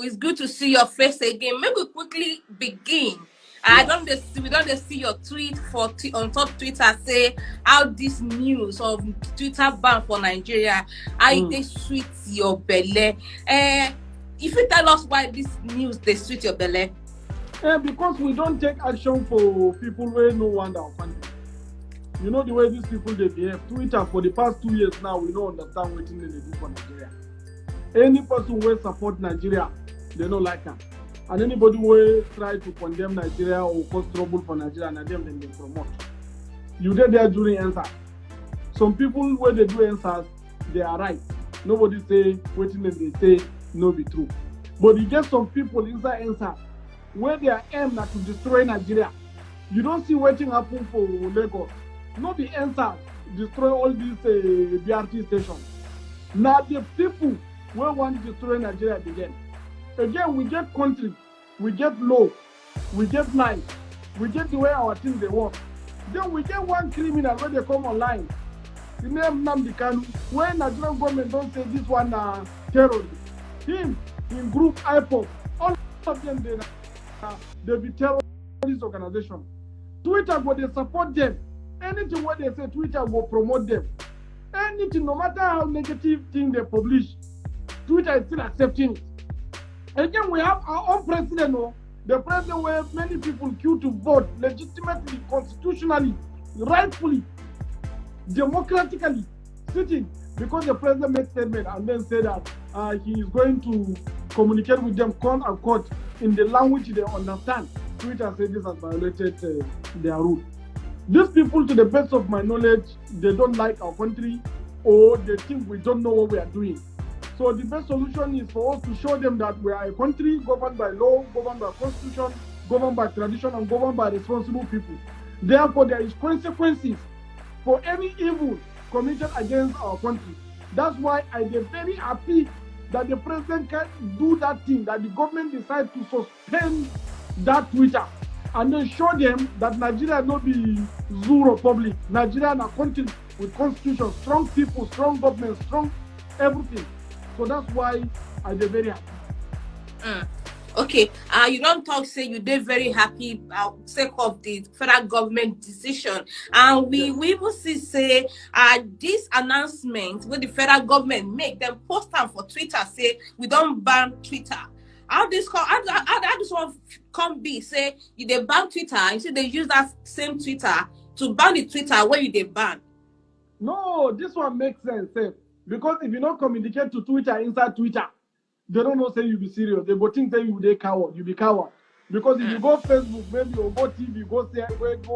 It's good to see your face again. Maybe we quickly begin. We don't just see your tweet on top Twitter say how this news of Twitter ban for Nigeria, how they sweet your belly. If you tell us why this news they sweet your belly. Because we don't take action for people where no one our country. You know the way these people they behave. Twitter for the past 2 years now, we don't understand what they do for Nigeria. Any person who support Nigeria, they don't like them. And anybody who try to condemn Nigeria or cause trouble for Nigeria, and them they promote. You did there during answers. Some people where they do answers, they are right. Nobody say waiting they say no be true. But you get some people inside answers where their aim not to destroy Nigeria. You don't see waiting happen for Lagos. Not the answer destroy all these BRT stations. Now the people who want to destroy Nigeria again. Again, we get country, we get law, we get life, we get the way our things they work. Then we get one criminal when they come online. The name Nnamdi Kanu. When Nigerian government don't say this one terrorist. Him, in group IPOP, all of them they be terrorist organization. Twitter go they support them. Anything what they say, Twitter will promote them. Anything, no matter how negative thing they publish, Twitter is still accepting it. Again, we have our own president, the president where many people queue to vote legitimately, constitutionally, rightfully, democratically, sitting, because the president made statement and then said that he is going to communicate with them quote unquote in the language they understand. Twitter said this has violated their rule. These people, to the best of my knowledge, they don't like our country or they think we don't know what we are doing. So the best solution is for us to show them that we are a country governed by law, governed by constitution, governed by tradition, and governed by responsible people. Therefore, there is consequences for any evil committed against our country. That's why I am very happy that the president can do that thing, that the government decide to suspend that Twitter and then show them that Nigeria not be zoo republic. Nigeria is a country with constitution, strong people, strong government, strong everything. So that's why I am very happy. Okay, you don't talk say you did very happy sake of the federal government decision, and we will see say this announcement where the federal government make them post them for Twitter say we don't ban Twitter. How this one come be say you they ban Twitter and say they use that same Twitter to ban the Twitter where you they ban? No, this one makes sense, because if you don't communicate to Twitter inside Twitter, they don't know say you be serious. They go think say you be coward. You be coward. Because if you go Facebook, maybe or go TV, go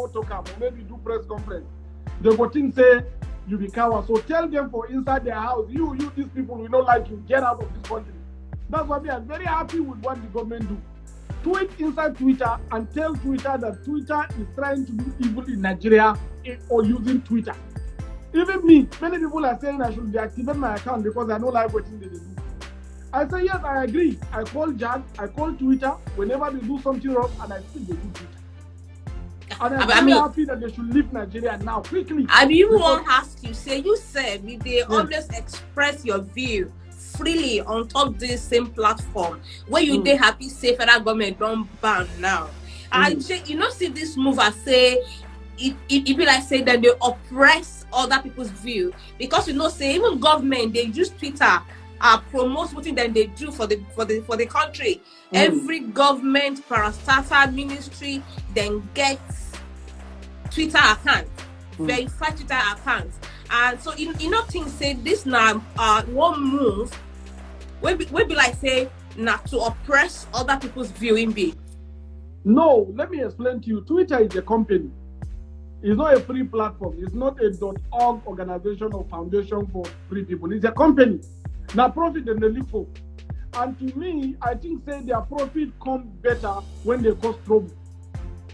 talk or maybe do press conference, they go think say you be coward. So tell them for inside their house, you these people we don't like you, get out of this country. That's why we are very happy with what the government do. Tweet inside Twitter and tell Twitter that Twitter is trying to do evil in Nigeria or using Twitter. Even me, many people are saying I should deactivate my account because I don't like what they do. I say yes, I agree. I call Jack, I call Twitter whenever they do something wrong, and I think they do Twitter. And I'm very happy that they should leave Nigeria now quickly. I even want to ask you, say you said they always express your view freely on top this same platform where you they happy say federal government don't ban now. And you know see this move I say it be like say that they oppress other people's view, because you know say even government they use Twitter promote something that they do for the country. Every government parastatal ministry then gets Twitter account, verify Twitter accounts, and so you know things say this now one move will be like say not to oppress other people's viewing be. No, let me explain to you. Twitter is a company. It's not a free platform. It's not a .org organization or foundation for free people. It's a company. Now profit than they look for. And to me, I think say their profit comes better when they cause trouble.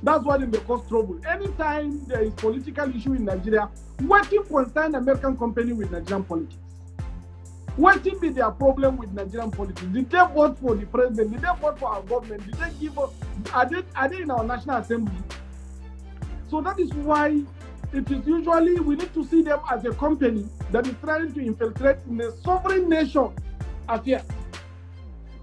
That's why they cause trouble. Anytime there is political issue in Nigeria, what if concern American company with Nigerian politics? What if be their problem with Nigerian politics? Did they vote for the president? Did they vote for our government? Did they give us? Are they in our National Assembly? So that is why it is usually we need to see them as a company that is trying to infiltrate in a sovereign nation affairs.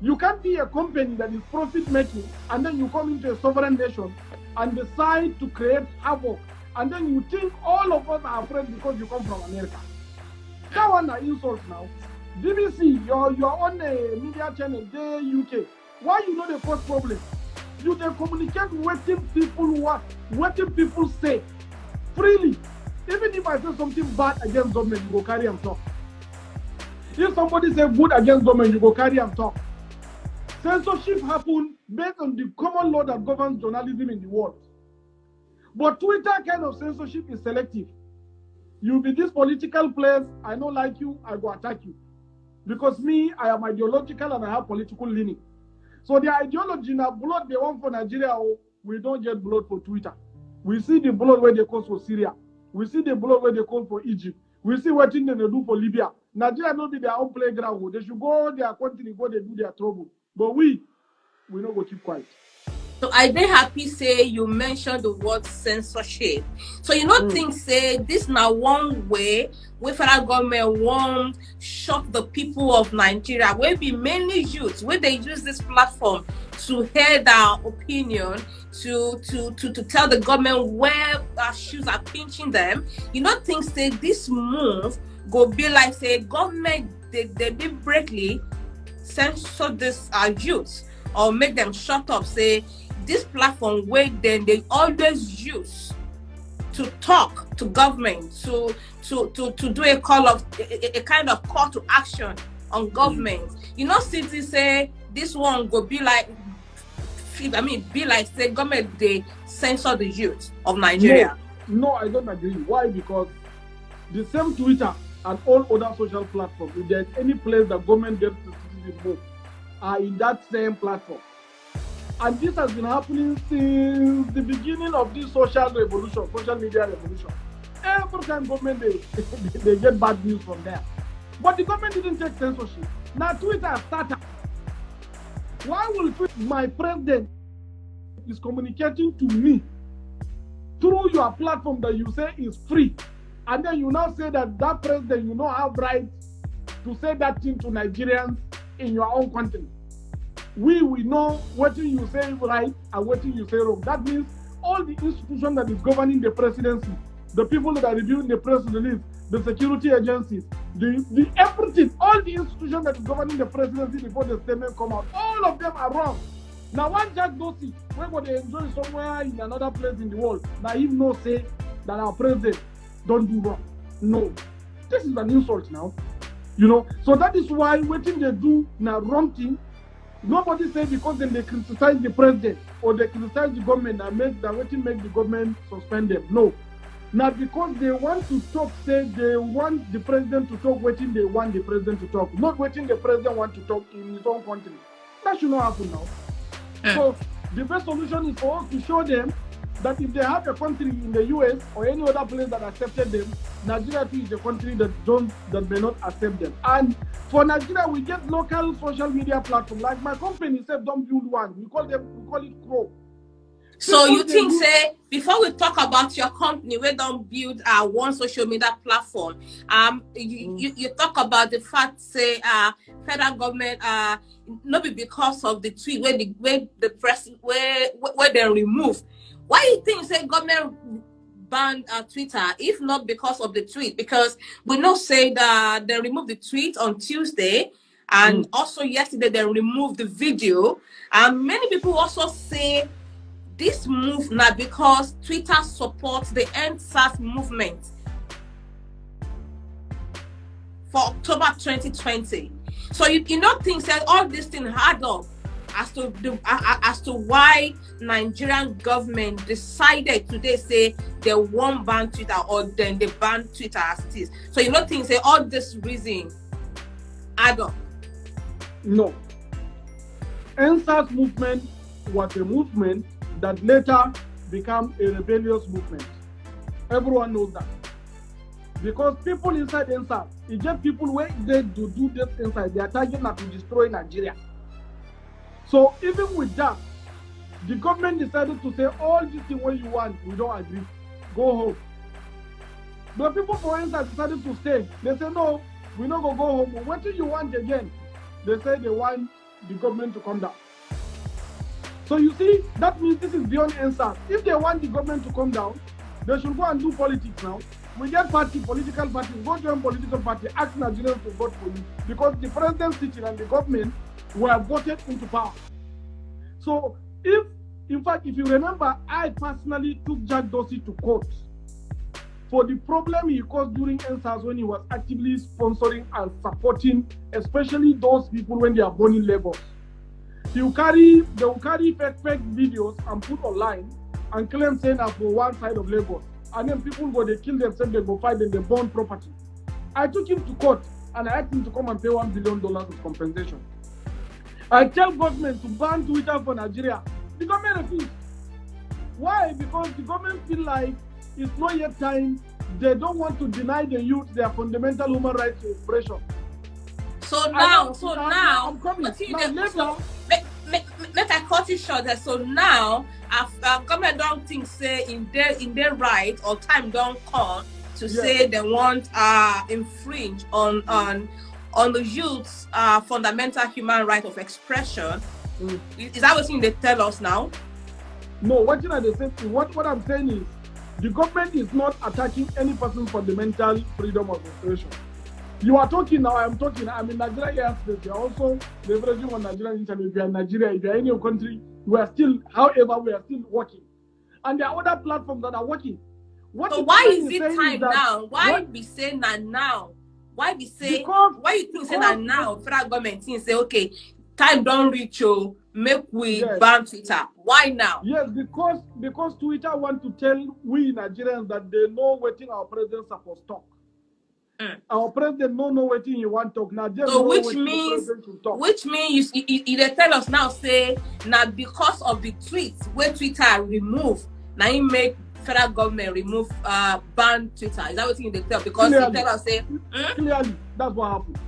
You can't be a company that is profit making and then you come into a sovereign nation and decide to create havoc, and then you think all of us are afraid because you come from America. That one are insults now. BBC, you're on a media channel, the UK. Why you know the first problem? You can communicate what people say freely. Even if I say something bad against government, you go carry and talk. If somebody say good against government, you go carry and talk. Censorship happens based on the common law that governs journalism in the world. But Twitter kind of censorship is selective. You be this political place, I don't like you, I go attack you. Because me, I am ideological and I have political leaning. So the ideology now, blood they want for Nigeria, we don't get blood for Twitter. We see the blood where they call for Syria. We see the blood where they call for Egypt. We see what thing they do for Libya. Nigeria not be their own playground. They should go their country, go they do their trouble. But we not go keep quiet. So I dey happy say you mentioned the word censorship. So you know things say this now one way where federal government won't shock the people of Nigeria, where be mainly youth, where they use this platform to hear their opinion, to tell the government where our shoes are pinching them. You know things say this move go be like say government they deliberately censor this youth or make them shut up. Say this platform where then they always use to talk to government, to do a call of a kind of call to action on government. You know, cities say this one go be like, be like say government they censor the youth of Nigeria. No, I don't agree. Why? Because the same Twitter and all other social platforms, if there's any place that government gets to citizens move, are in that same platform. And this has been happening since the beginning of this social media revolution. Every time government, they get bad news from there. But the government didn't take censorship. Now Twitter started. Why will my president is communicating to me through your platform that you say is free, and then you now say that president you don't have right to say that thing to Nigerians in your own country? We know what you say right and what you say wrong. That means all the institutions that is governing the presidency, the people that are reviewing the press release, the security agencies, the everything, all the institutions that is governing the presidency before the statement come out, all of them are wrong. Now one judge knows it, where would they enjoy somewhere in another place in the world? Now he no say that our president don't do wrong. No. This is an insult now. You know, so that is why what they do now wrong thing. Nobody say because then they criticize the president or they criticize the government and make the government suspend them. No. Now because they want to talk, say they want the president to talk waiting they want the president to talk, not waiting the president want to talk in his own country. That should not happen now. So the best solution is for us to show them that if they have a country in the US or any other place that accepted them, Nigeria too is a country that may not accept them. And for Nigeria, we get local social media platforms. Like my company said, don't build one. We call it Crow. So you think say before we talk about your company, we don't build one social media platform. You talk about the fact say federal government not because of the tweet where the press where they remove. Why you think say government banned Twitter if not because of the tweet? Because we know say that they removed the tweet on Tuesday and also yesterday they removed the video. And many people also say this move now because Twitter supports the End SARS movement for October 2020. So you know things that all these things add up as to why Nigerian government decided today say they won't ban Twitter or then they ban Twitter as it is. So you know things say all this reason add up. No. End SARS movement was a movement that later became a rebellious movement. Everyone knows that. Because people inside NSAS, it's just people where they do this inside, they are targeting to destroy Nigeria. So even with that, the government decided to say all this thing what you want, we don't agree. Go home. The people for NSAS decided to stay. They say no, we're not gonna go home. What do you want again? They say they want the government to come down. So you see, that means this is beyond answers. If they want the government to come down, they should go and do politics now. We get political parties, go join political party, ask Nigerians to vote for you. Because the president sitting and the government were voted into power. So in fact, if you remember, I personally took Jack Dorsey to court for the problem he caused during NSAS when he was actively sponsoring and supporting, especially those people when they are born in Lagos. They will carry fake videos and put online and claim saying that for one side of Lagos. And then people go, they kill themselves, they go fight, and they burn property. I took him to court and I asked him to come and pay $1 billion of compensation. I tell government to ban Twitter for Nigeria. The government refused. Why? Because the government feel like it's not yet time. They don't want to deny the youth their fundamental human rights to expression. So now, I'm coming. Now, Let I cut it short. So now, after government don't think say in their right or time don't come to say they want infringe on the youth's fundamental human right of expression. Is that what they tell us now? No, what I'm saying is the government is not attacking any person's fundamental freedom of expression. You are talking now, I'm talking. I'm in Nigeria, yes, you are also leveraging on Nigerian internet. If you are in Nigeria, if you are in your country, we are still working. And there are other platforms that are working. So why is it time now? Why be saying that now? Why be saying, why you think say that now? Federal government think say, okay, time don't reach you, make we ban Twitter. Why now? Yes, because Twitter want to tell we Nigerians that they know what our president supposed to talk. Our president don't know what he want to talk now. So which means you they tell us now say now because of the tweets where Twitter remove, now he make federal government remove ban Twitter. Is that what you tell? Because they tell us say clearly that's what happened.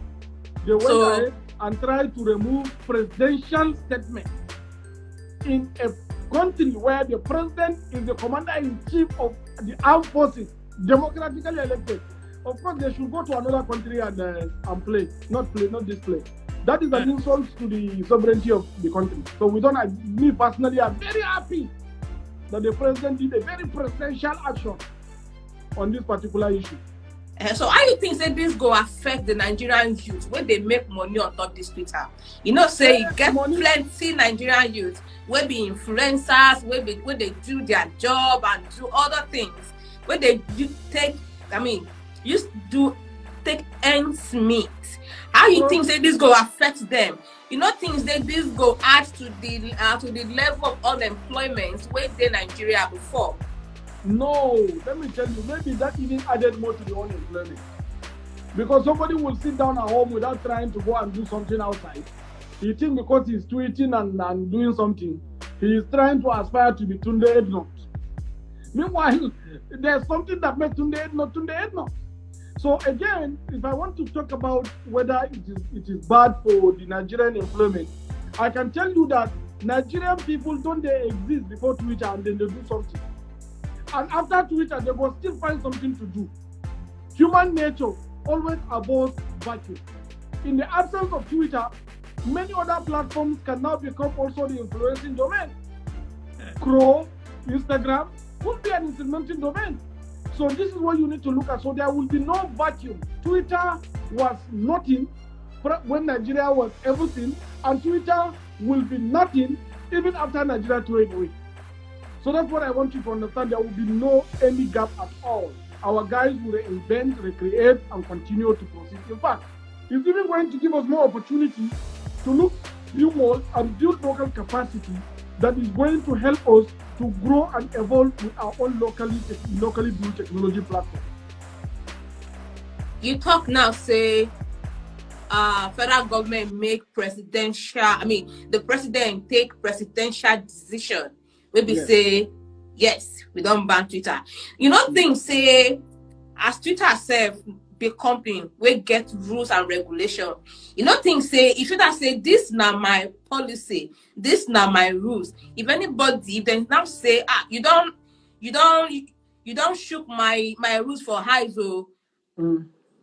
They went ahead and tried to remove presidential statement in a country where the president is the commander-in-chief of the armed forces, democratically elected. Of course, they should go to another country and play, not display. That is an insult to the sovereignty of the country. So me personally, I'm very happy that the president did a very presidential action on this particular issue. So how you think say this go affect the Nigerian youth when they make money on top this Twitter? You know, say you get plenty Nigerian youth where be influencers, where they do their job and do other things, where they do take ends meet. How you think say this go affect them? You know, things that this go add to the level of unemployment where they Nigeria before. No, let me tell you, maybe that even added more to the unemployment. Because somebody will sit down at home without trying to go and do something outside. He thinks because he's tweeting and doing something, he is trying to aspire to be Tunde Ednot. Meanwhile, there's something that makes Tunde Ednot. So again, if I want to talk about whether it is bad for the Nigerian employment, I can tell you that Nigerian people don't they exist before Twitter and then they do something. And after Twitter, they will still find something to do. Human nature always abhors vacuum. In the absence of Twitter, many other platforms can now become also the influencing domain. Crow, Instagram will be an influencing domain. So this is what you need to look at. So there will be no vacuum. Twitter was nothing when Nigeria was everything, and Twitter will be nothing even after Nigeria threw it away. So that's what I want you to understand. There will be no any gap at all. Our guys will invent, recreate, and continue to proceed. In fact, it's even going to give us more opportunity to look more and build local capacity that is going to help us to grow and evolve with our own locally built technology platform. You talk now, say federal government make the president take presidential decision. Maybe say, yes, we don't ban Twitter. You know, things say, as Twitter itself be company, we get rules and regulation. You know, things say, if Twitter say, this now my policy, this now my rules. If they now say, you don't shoot my rules for high, so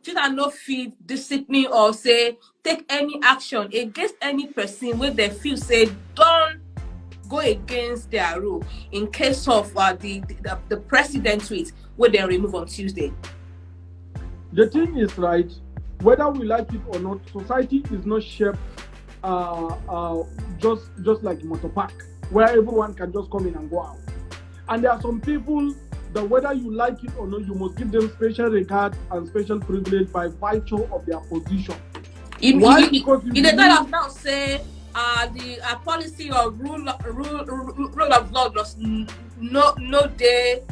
Twitter no fit discipline or say take any action against any person wey dem feel say don go against their rule in case of the president tweet wey dem remove on Tuesday. The thing is, right, whether we like it or not, society is not shaped just like motor park, where everyone can just come in and go out. And there are some people that whether you like it or not, you must give them special regard and special privilege by virtue of their position. Why? Because in the time of now say the policy of rule of law was no day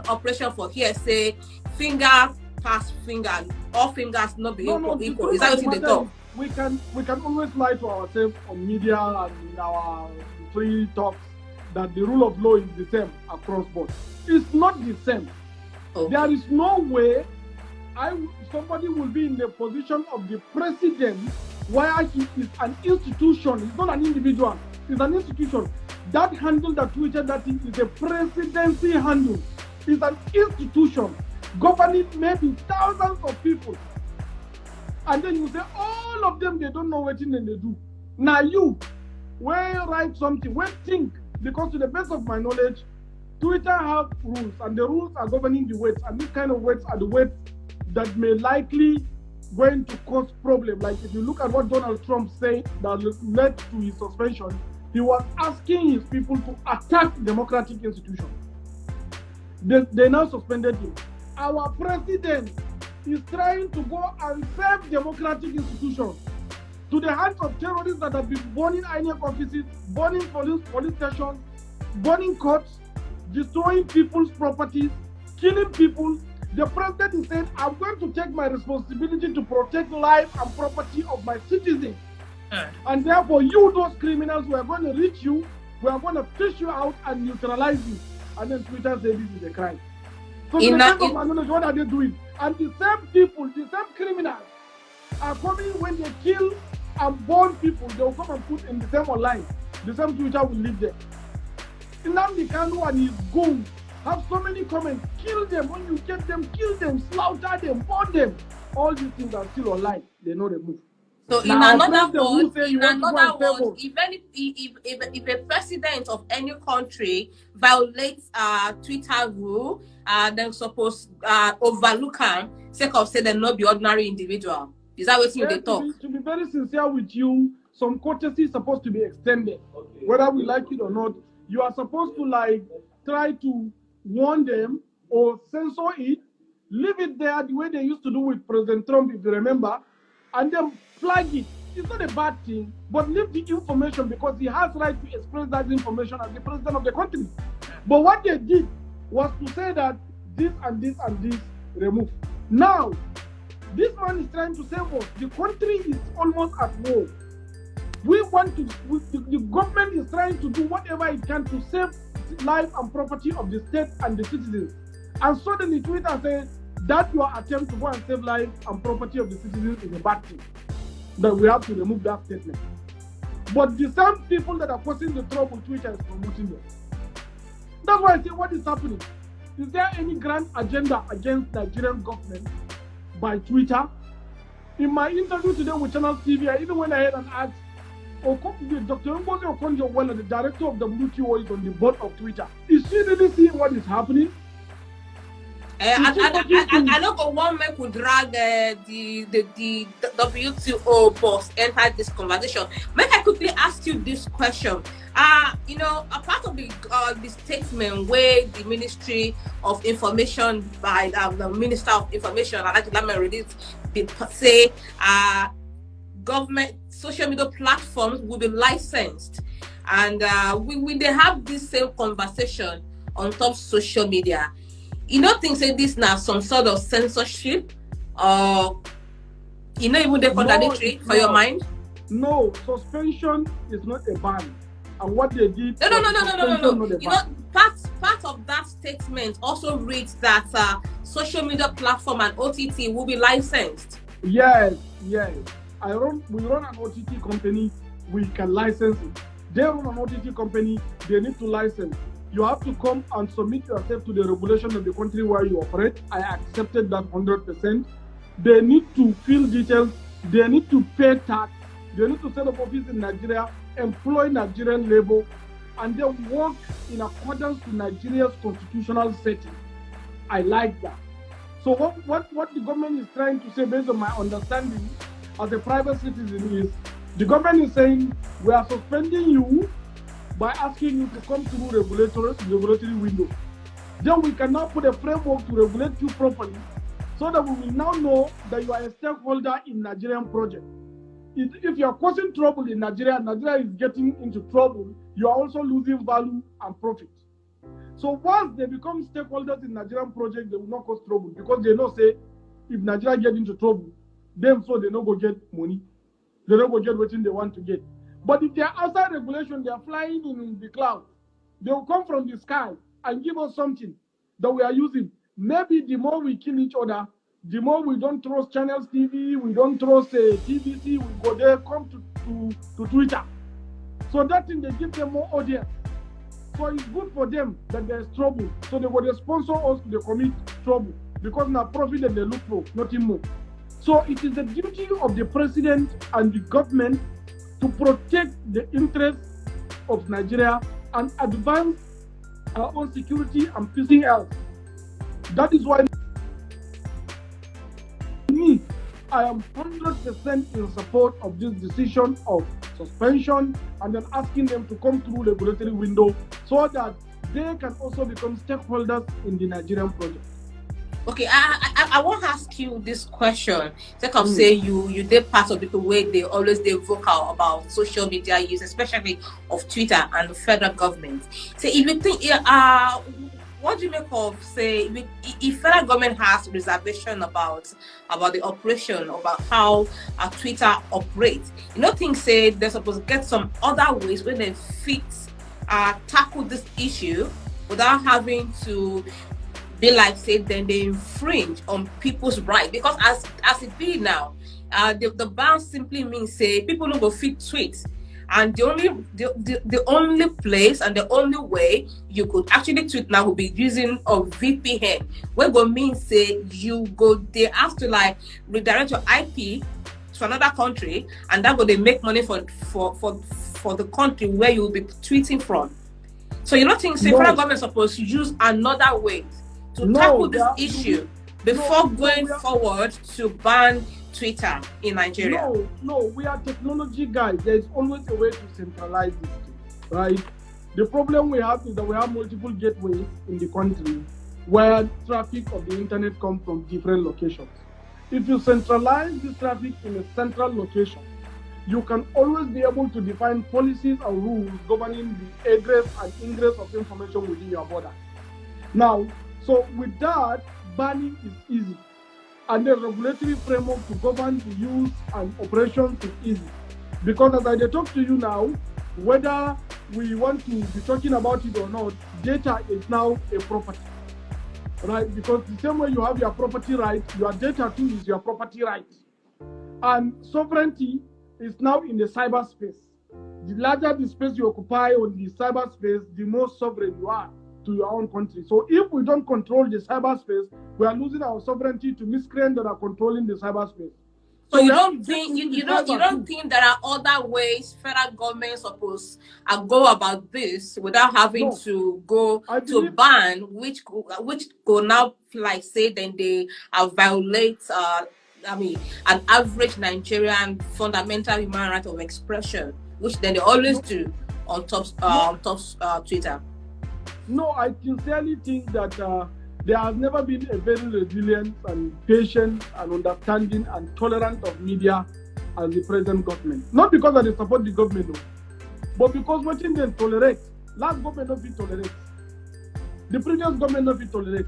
operation for here say finger pass finger, all fingers not be equal. Is that what they talk? We can always lie to ourselves on media and in our free talks that the rule of law is the same across board. It's not the same. Okay. There is no way somebody will be in the position of the president where he is an institution. It's not an individual. It's an institution. That handle that Twitter, that is a presidency handle. It's an institution governing maybe thousands of people. And then you say, all of them, they don't know what they do. Now you, when write something, when think, because to the best of my knowledge, Twitter have rules, and the rules are governing the weights, and these kind of weights are the weights that may likely going to cause problem. Like if you look at what Donald Trump said that led to his suspension, he was asking his people to attack democratic institutions. They now suspended him. Our president is trying to go and save democratic institutions to the hands of terrorists that have been burning INEC offices, burning police stations, burning courts, destroying people's properties, killing people. The president is saying, I'm going to take my responsibility to protect life and property of my citizens. And therefore, you, those criminals, we are going to reach you, we are going to fish you out and neutralize you. And then Twitter said this is a crime. So to the best of my knowledge, what are they doing? And the same people, the same criminals are coming when they kill and burn people, they will come and put in the same online. The same Twitter will leave them. Nnamdi Kanu and his goons have so many comments. Kill them. When you get them, kill them, slaughter them, burn them. All these things are still online. They know the move. So in another word, if a president of any country violates Twitter rule, then suppose overlook him, sake of say they not be ordinary individual. Is that what you they talk? To be very sincere with you, some courtesy is supposed to be extended. Okay. Whether we like it or not, you are supposed to try to warn them or censor it, leave it there the way they used to do with President Trump, if you remember, and then flag it. It's not a bad thing, but leave the information because he has right to express that information as the president of the country. But what they did was to say that this and this and this removed. Now, this man is trying to save us. The country is almost at war. The government is trying to do whatever it can to save life and property of the state and the citizens. And suddenly Twitter says that your attempt to go and save life and property of the citizens is a bad thing. That we have to remove that statement. But the same people that are causing the trouble, Twitter is promoting them. That's why I say, what is happening? Is there any grand agenda against Nigerian government by Twitter? In my interview today with Channel TV, I even went ahead and asked, Dr. Ngozi Okonjo-Iweala, the director of WTO, is on the board of Twitter. Is she really seeing what is happening? I know one man could drag the WTO boss enter this conversation. May I quickly ask you this question? A part of the statement where the Ministry of Information by the Minister of Information, released, they say government social media platforms will be licensed, and we they have this same conversation on top social media. You don't think say this now some sort of censorship, or even the contradictory for your mind? No, suspension is not a ban, and what they did. No. Part of that statement also reads that social media platform and OTT will be licensed. Yes. We run an OTT company, we can license it. They run an OTT company, they need to license. you have to come and submit yourself to the regulation of the country where you operate. I accepted that 100%. They need to fill details. They need to pay tax. They need to set up office in Nigeria, employ Nigerian labor, and then work in accordance to Nigeria's constitutional setting. I like that. So what the government is trying to say, based on my understanding as a private citizen, is the government is saying we are suspending you by asking you to come through regulatory window. Then we can now put a framework to regulate you properly, so that we will now know that you are a stakeholder in Nigerian project. If you are causing trouble in Nigeria, Nigeria is getting into trouble, you are also losing value and profit. So once they become stakeholders in Nigerian project, they will not cause trouble, because they know, say, if Nigeria get into trouble, them so they not go get money. They don't go get what they want to get. But if they are outside regulation, they are flying in the cloud. They will come from the sky and give us something that we are using. Maybe the more we kill each other, the more we don't trust Channels TV, we don't trust TVC, we go there, come to Twitter. So that thing, they give them more audience. So it's good for them that there's trouble. So they will sponsor us to commit trouble, because now profit that they look for, nothing more. So it is the duty of the president and the government to protect the interests of Nigeria and advance our own security and peace else. That is why me, I am 100% in support of this decision of suspension, and then asking them to come through the regulatory window so that they can also become stakeholders in the Nigerian project. Okay, I want to ask you this question. Take of say you did part of people where they always they vocal about social media use, especially of Twitter and the federal government. So if you think what do you make of, say, if federal government has reservation about the operation, about how Twitter operates, you know, things say they're supposed to get some other ways where they tackle this issue without having to be like, say, then they infringe on people's right. Because as it be now, the ban simply means, say, people don't go fit tweets. And the only place and the only way you could actually tweet now would be using a VPN. What will mean, say, they have to like redirect your IP to another country, and that would they make money for the country where you will be tweeting from. So you don't think, say, federal government is supposed to use another way to tackle this issue before going forward to ban Twitter in Nigeria? No, we are technology guys. There is always a way to centralize this thing, right? The problem we have is that we have multiple gateways in the country where traffic of the internet comes from different locations. If you centralize this traffic in a central location, you can always be able to define policies and rules governing the egress and ingress of information within your border. Now, so with that, banning is easy. And the regulatory framework to govern the use and operations is easy. Because as I talk to you now, whether we want to be talking about it or not, data is now a property, right? Because the same way you have your property right, your data too is your property right. And sovereignty is now in the cyberspace. The larger the space you occupy on the cyberspace, the more sovereign you are to your own country. So if we don't control the cyberspace, we are losing our sovereignty to miscreants that are controlling the cyberspace. So you don't think there are other ways federal government supposed to go about this without having to go to ban, which go now like say then they violate an average Nigerian fundamental human right of expression, which then they always do on top Twitter. No, I sincerely think that there has never been a very resilient and patient and understanding and tolerant of media as the present government. Not because they support the government, no, but because watching them tolerate. Last government not be tolerate. The previous government not be tolerate.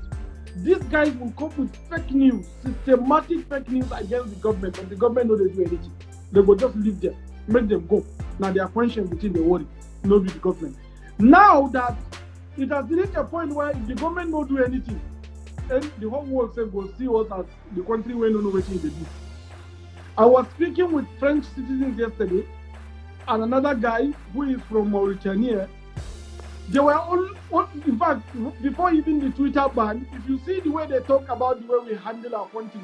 These guys will come with fake news, systematic fake news against the government, but the government no they do anything. They will just leave them, make them go. Now they are conscious between the worry, not with the government. Now that it has reached a point where if the government don't do anything, then the whole world will see us as the country where no know what they do. I was speaking with French citizens yesterday, and another guy who is from Mauritania. They were all, in fact, before even the Twitter ban, if you see the way they talk about the way we handle our country,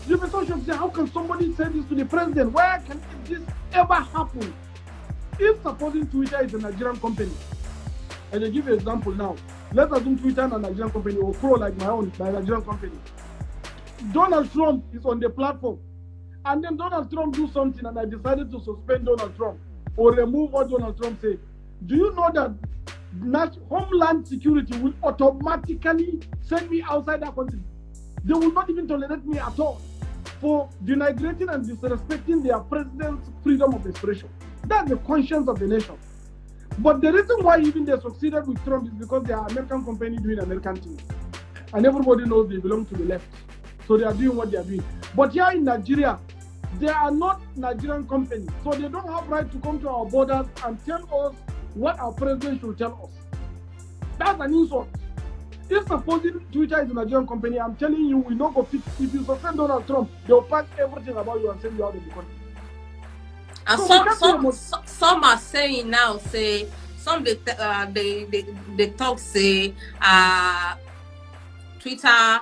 you'll be so shocked. How can somebody say this to the president? Where can this ever happen? If supposing Twitter is a Nigerian company, and I give you an example now, let's assume Twitter is a Nigerian company, or Pro like my own, my Nigerian company. Donald Trump is on the platform, and then Donald Trump do something, and I decided to suspend Donald Trump or remove what Donald Trump said. Do you know that Homeland Security will automatically send me outside that country? They will not even tolerate me at all for denigrating and disrespecting their president's freedom of expression. That's the conscience of the nation. But the reason why even they succeeded with Trump is because they are American company doing American things. And everybody knows they belong to the left. So they are doing what they are doing. But here in Nigeria, they are not Nigerian companies. So they don't have right to come to our borders and tell us what our president should tell us. That's an insult. If supposing Twitter is a Nigerian company, I'm telling you, we not go fix. If you suspend Donald Trump, they'll pack everything about you and send you out of the country. And so some are saying now, say some they talk say Twitter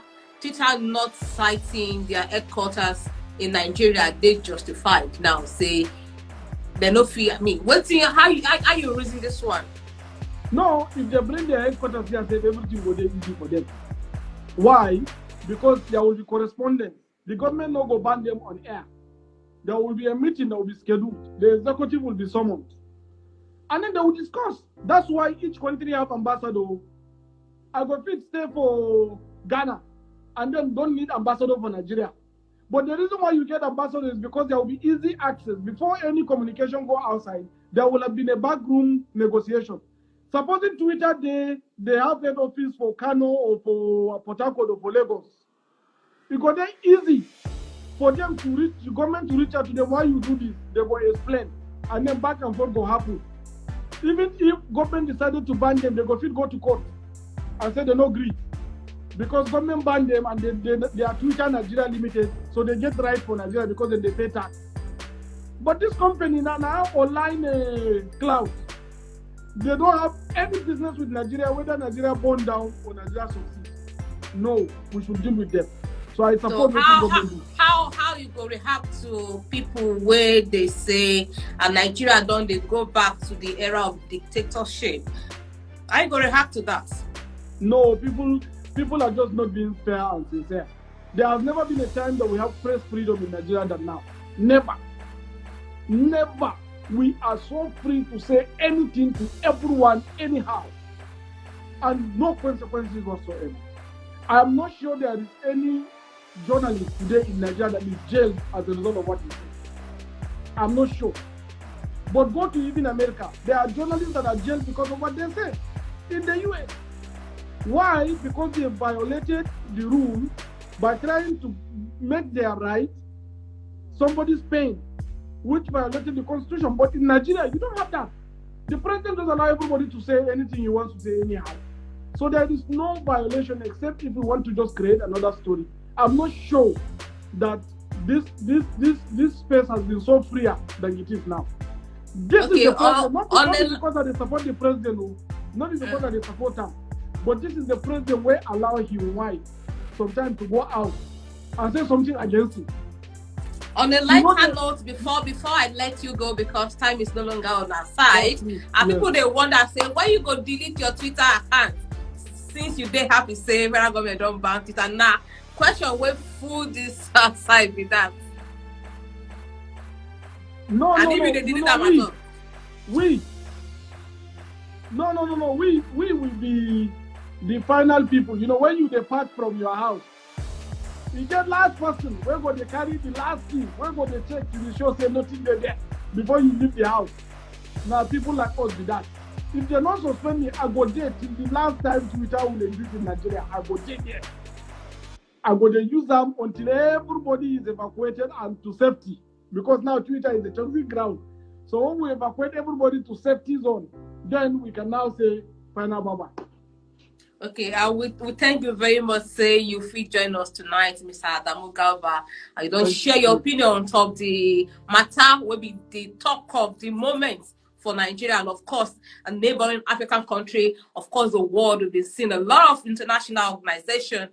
not citing their headquarters in Nigeria, they justified now. Say they no fear me. How you reason this one? No, if they bring their headquarters here, say everything will be easy for them. Why? Because there will be correspondence. The government no go ban them on air. There will be a meeting that will be scheduled. The executive will be summoned. And then they will discuss. That's why each country have ambassador. I go fit stay for Ghana and then don't need ambassador for Nigeria. But the reason why you get ambassador is because there will be easy access. Before any communication go outside, there will have been a backroom negotiation. Supposing Twitter they have head office for Kano or for Port Harcourt or for Lagos. Because they're easy for them to reach the government to reach out to them. Why you do this? They will explain, and then back and forth will happen. Even if government decided to ban them, they go to court and say they no agree because government banned them and they are Twitter Nigeria Limited, so they get right for Nigeria because then they pay tax. But this company now online cloud, they don't have any business with Nigeria, whether Nigeria burn down or Nigeria succeeds. No, we should deal with them. So I support how you go react to people where they say Nigeria don't they go back to the era of dictatorship? I go react to that. No, people are just not being fair and sincere. There has never been a time that we have press freedom in Nigeria than now. Never. Never. We are so free to say anything to everyone anyhow. And no consequences whatsoever. I am not sure there is any journalist today in Nigeria that is jailed as a result of what he said. I'm not sure. But go to even America. There are journalists that are jailed because of what they say. In the US. Why? Because they violated the rule by trying to make their right somebody's pain, which violated the constitution. But in Nigeria, you don't have that. The president doesn't allow everybody to say anything he wants to say anyhow. So there is no violation except if we want to just create another story. I'm not sure that this space has been so freer than it is now. This is the problem, not because that they support the president, not because that they support him, but this is the president where allow his wife sometimes to go out and say something against him. On a lighter note, before I let you go, because time is no longer on our side, people they wonder, say, why you go delete your Twitter account since you dey happy say federal government don't ban Twitter? Now, question where food this side with that. No, and even they delete them at all. We will be the final people. You know, when you depart from your house, you get last person. Where go they carry the last thing? Where go they check to be sure say nothing there before you leave the house? Now people like us do that. If they not suspend me, I go there till the last time Twitter will exist in Nigeria. I go there. I go there use them until everybody is evacuated and to safety. Because now Twitter is a chosen ground. So when we evacuate everybody to safety zone, then we can now say final bye-bye. Okay, we thank you very much. Say you free join us tonight, Mr. Adamu Galva. You don't share your opinion on top the matter will be the talk of the moment for Nigeria, and of course, a neighboring African country, of course, the world. We've been seeing a lot of international organizations